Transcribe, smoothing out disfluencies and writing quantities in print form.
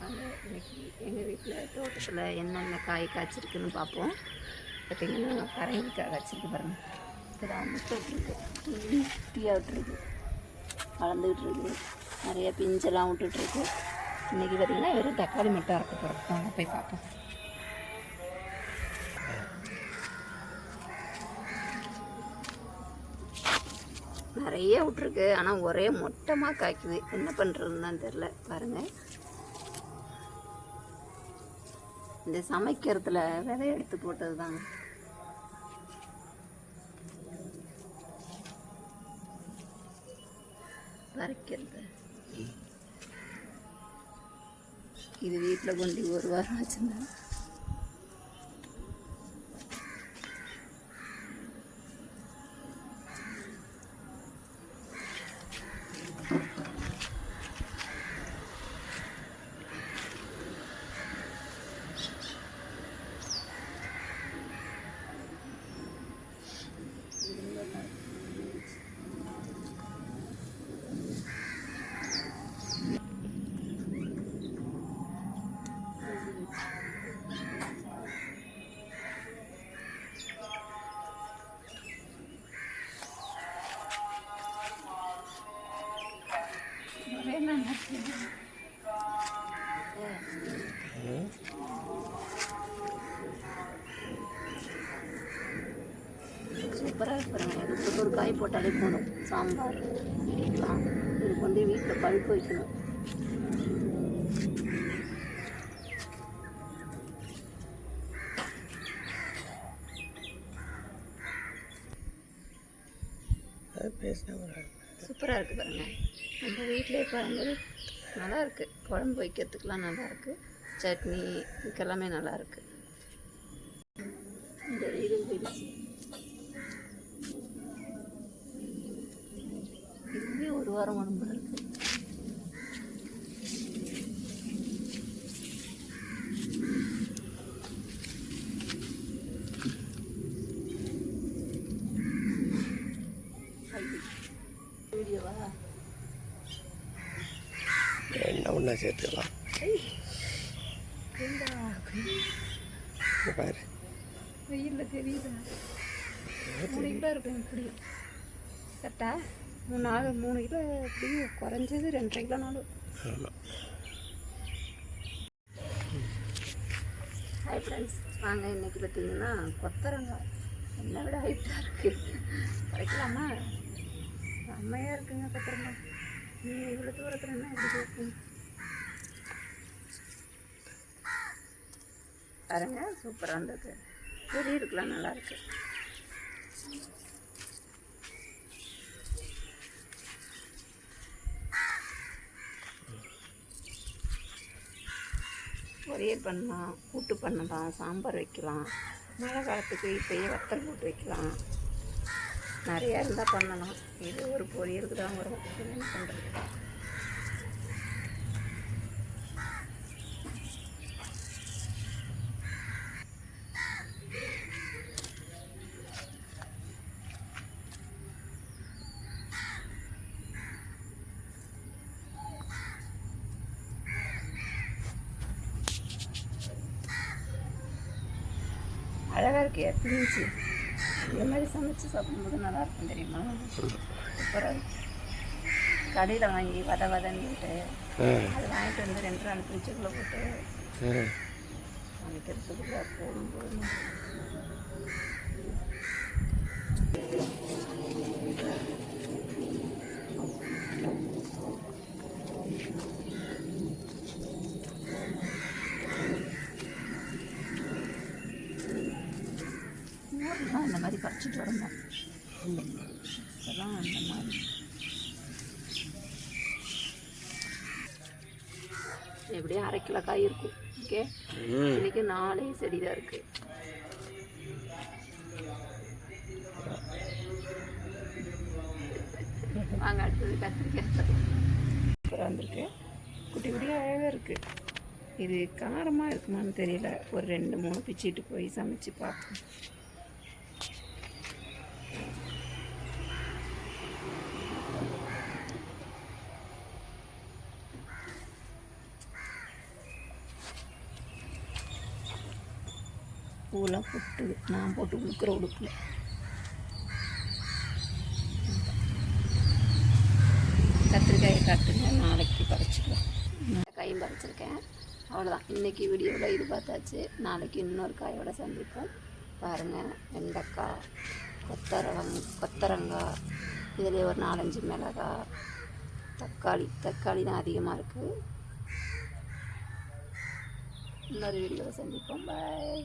இன்னைக்கு எங்கள் வீட்டில் தோட்டத்தில் என்னென்ன காய் காய்ச்சிருக்குன்னு பார்ப்போம். பார்த்திங்கன்னா பரங்கிக்காய் காய்ச்சிருக்கு பாருங்கள். இப்போதான் முட்டை விட்டுருக்கு, குட்டியாக விட்டுருக்கு, வளர்ந்துக்கிட்டுருக்கு. நிறைய பிஞ்செல்லாம் விட்டுட்ருக்கு. இன்றைக்கி பார்த்திங்கன்னா வெறும் தக்காளி மட்டும் அரைக்க போகிறோம். வாங்க போய் பார்ப்போம். நிறைய விட்ருக்கு, ஆனால் ஒரே மொட்டமாக காய்க்குது. என்ன பண்ணுறதுன்னு தான் தெரில. பாருங்கள், இந்த சமைக்கிறதுல விதை எடுத்து போட்டது தாங்க. பறிக்கிறது இது வீட்டில் கொண்டு ஒரு வாரம் வச்சுருந்தேன். சூப்பராக இருக்கிறாங்க. இதுக்கு ஒரு காய் போட்டாலே போகணும். சாம்பார் இடிக்கலாம். இதுக்கு வந்து வீட்டில் பழுப்பு வைக்கணும். சூப்பராக இருக்குது பாருங்கள். நம்ம வீட்டிலே பாருங்கள், நல்லா இருக்குது. குழம்பு வைக்கிறதுக்கெலாம் நல்லாயிருக்கு. சட்னி இதுக்கெல்லாமே நல்லாயிருக்கு. இந்த இது பிடிச்சி இதுவே ஒரு வாரம் உடம்புல இருக்குது. வீடியோவா என்ன ஒன்றா சேர்த்துக்கலாம். பாரு, வெயிலில் தெரியுதா? 3 கிலோ இருக்கும். இப்படி கரெக்டா 3 கிலோ எப்படியும் குறைஞ்சது 2.5 கிலோ நாளும். ஹாய் ஃப்ரெண்ட்ஸ், வாங்க. இன்றைக்கி பார்த்தீங்கன்னா கொத்தரங்காய் என்னை விட ஹைட்டாக இருக்குது. வைக்கலாமா? செம்மையாக இருக்குங்க கொத்தரங்காய். நீங்கள் இவ்வளோ தூரத்தில் என்ன எப்படி கேட்கும் பாருங்க. சூப்பராக இருந்தது. வெளியே இருக்கலாம், நல்லாயிருக்கு. பொரியல் பண்ணலாம், கூட்டு பண்ணலாம், சாம்பார் வைக்கலாம். மழை காலத்துக்கு இப்போயே வத்தல் போட்டு வைக்கலாம். நிறையா இருந்தால் பண்ணலாம். இது ஒரு பொரியலுக்கு தான் வரும். என்ன பண்ணுறது? அழகாக இருக்குது. எப்படிச்சு இந்த மாதிரி சமைச்சு சாப்பிடும்போது நல்லாயிருக்கும் தெரியுமா? சூப்பராக இருக்கும். கடையில் வாங்கி வதன்னுட்டு அது வாங்கிட்டு வந்து 2 நாள் ஃப்ரிட்ஜுக்குள்ளே போட்டு சமைக்கிறதுக்குள்ள போடும்போது இந்த மாதிரி பறிச்சுட்டு வரணும். இதெல்லாம் அந்த மாதிரி எப்படியும் 1/2 கிலோ காய் இருக்கும். ஓகே, இன்னைக்கு 4 செடி தான் இருக்கு. வாங்க, அடுத்தது கத்திரிக்காய் சூப்பராக வந்திருக்கு. குட்டி குட்டியாக அழகாக இருக்குது. இது காரமாக இருக்குமான்னு தெரியல. ஒரு 2-3 பிச்சுட்டு போய் சமைச்சு பார்ப்போம். பூலாம் போட்டு நான் போட்டு உடுக்கிற உடுப்பில் கத்திரிக்காயை காட்டுங்க, நாளைக்கு பறிச்சிக்கலாம். காயும் பறிச்சிருக்கேன். அவ்வளோதான், இன்றைக்கி வீடியோவில் இது பார்த்தாச்சு. நாளைக்கு இன்னொரு காயோட சந்திப்போம். பாருங்கள், வெண்டைக்காய், கொத்தரங்காய், இதிலே ஒரு 4-5 மிளகாய், தக்காளி தான் அதிகமாக இருக்குது. இன்னொரு வீடியோவில் சந்திப்போம். பாய்.